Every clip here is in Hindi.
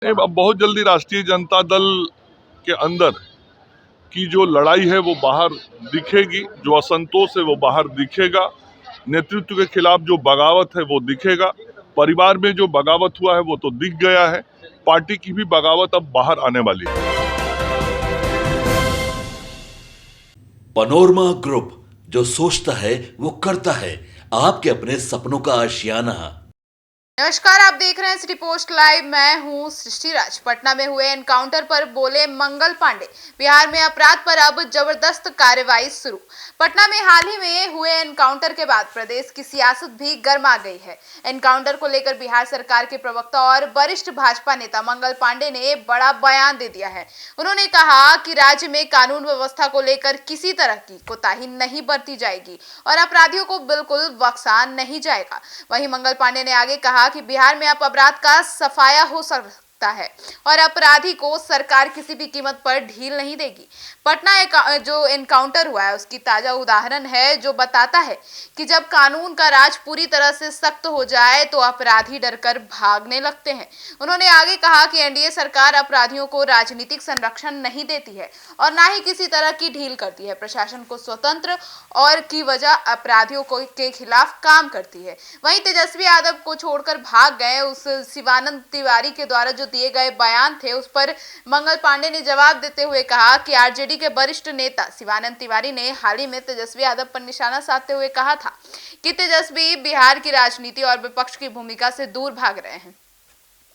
अब बहुत जल्दी राष्ट्रीय जनता दल के अंदर की जो लड़ाई है वो बाहर दिखेगी, जो असंतोष है वो बाहर दिखेगा, नेतृत्व के खिलाफ जो बगावत है वो दिखेगा, परिवार में जो बगावत हुआ है वो तो दिख गया है, पार्टी की भी बगावत अब बाहर आने वाली है। पनोरमा ग्रुप, जो सोचता है वो करता है, आपके अपने सपनों का आशियाना। नमस्कार, आप देख रहे हैं सिटी पोस्ट लाइव। मैं हूं सृष्टि राज। पटना में हुए एनकाउंटर पर बोले मंगल पांडे। बिहार में अपराध पर अब जबरदस्त कार्रवाई शुरू। पटना में हाल ही में हुए एनकाउंटर के बाद प्रदेश की सियासत भी गर्मा गई है। एनकाउंटर को लेकर बिहार सरकार के प्रवक्ता और वरिष्ठ भाजपा नेता मंगल पांडे ने बड़ा बयान दे दिया है। उन्होंने कहा कि राज्य में कानून व्यवस्था को लेकर किसी तरह की कोताही नहीं बरती जाएगी और अपराधियों को बिल्कुल बख्शा नहीं जाएगा। वहीं मंगल पांडे ने आगे कहा कि बिहार में अब अपराध का सफाया हो सकता है और अपराधी को सरकार किसी भी कीमत पर ढील नहीं देगी। पटना जो एनकाउंटर हुआ है उसकी ताजा उदाहरण है, जो बताता है कि जब कानून का राज पूरी तरह से सख्त हो जाए तो अपराधी डरकर भागने लगते हैं। उन्होंने आगे कहा कि एनडीए सरकार अपराधियों को राजनीतिक संरक्षण नहीं देती है और ना ही किसी तरह की ढील करती है। प्रशासन को स्वतंत्र और की वजह अपराधियों के खिलाफ काम करती है। वहीं तेजस्वी यादव को छोड़कर भाग गए उस शिवानंद तिवारी के द्वारा जो दिए गए बयान थे, उस पर मंगल पांडे ने जवाब देते हुए कहा कि आरजेडी के वरिष्ठ नेता शिवानंद तिवारी ने हाल ही में तेजस्वी यादव पर निशाना साधते हुए कहा था कि तेजस्वी बिहार की राजनीति और विपक्ष की भूमिका से दूर भाग रहे हैं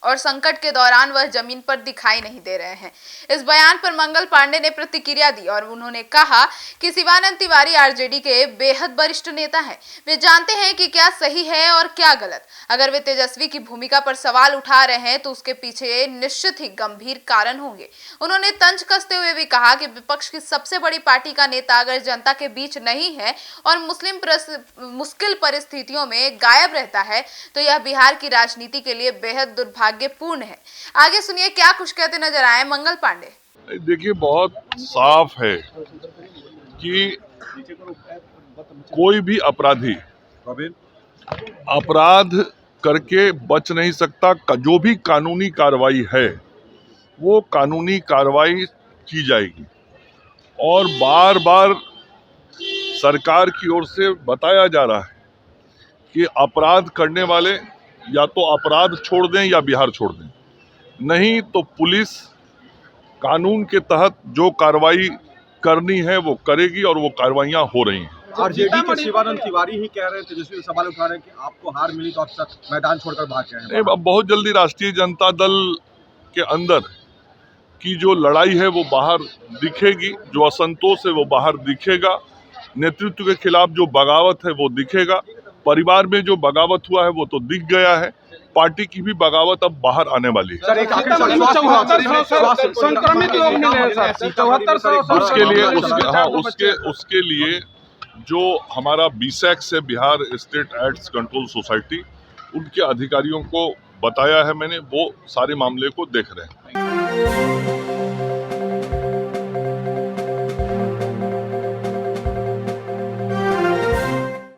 और संकट के दौरान वह जमीन पर दिखाई नहीं दे रहे हैं। इस बयान पर मंगल पांडे ने प्रतिक्रिया दी और उन्होंने कहा कि शिवानंद तिवारी आरजेडी के बेहद वरिष्ठ नेता हैं। वे जानते हैं कि क्या सही है और क्या गलत। अगर वे तेजस्वी की भूमिका पर सवाल उठा रहे हैं तो उसके पीछे निश्चित ही गंभीर कारण होंगे। उन्होंने तंज कसते हुए भी कहा कि विपक्ष की सबसे बड़ी पार्टी का नेता अगर जनता के बीच नहीं है और मुश्किल परिस्थितियों में गायब रहता है तो यह बिहार की राजनीति के लिए बेहद दुर्भाग्यपूर्ण है। आगे सुनिए क्या कुछ कहते नजर आए मंगल पांडे। देखिए, बहुत साफ है कि कोई भी अपराधी अपराध करके बच नहीं सकता। जो भी कानूनी कार्रवाई है वो कानूनी कार्रवाई की जाएगी और बार बार सरकार की ओर से बताया जा रहा है कि अपराध करने वाले या तो अपराध छोड़ दें या बिहार छोड़ दें, नहीं तो पुलिस कानून के तहत जो कार्रवाई करनी है वो करेगी और वो कार्रवाइयां हो रही हैं। आरजेडी के शिवानंद तिवारी ही कह रहे हैं, तेजस्वी सवाल उठा रहे हैं कि आपको हार मिली तो आप मैदान छोड़कर भाग गए हैं। अब बहुत जल्दी राष्ट्रीय जनता दल के अंदर की जो लड़ाई है वो बाहर दिखेगी, जो असंतोष है वो बाहर दिखेगा, नेतृत्व के खिलाफ जो बगावत है वो दिखेगा, परिवार में जो बगावत हुआ है वो तो दिख गया है, पार्टी की भी बगावत अब बाहर आने वाली है। सर, 7400 संक्रमित लोग मिले हैं सर। 7400 उसके लिए जो हमारा बीसैक्स है, Bihar state AIDS control society, उनके अधिकारियों को बताया है मैंने, वो सारे मामले को देख रहे हैं।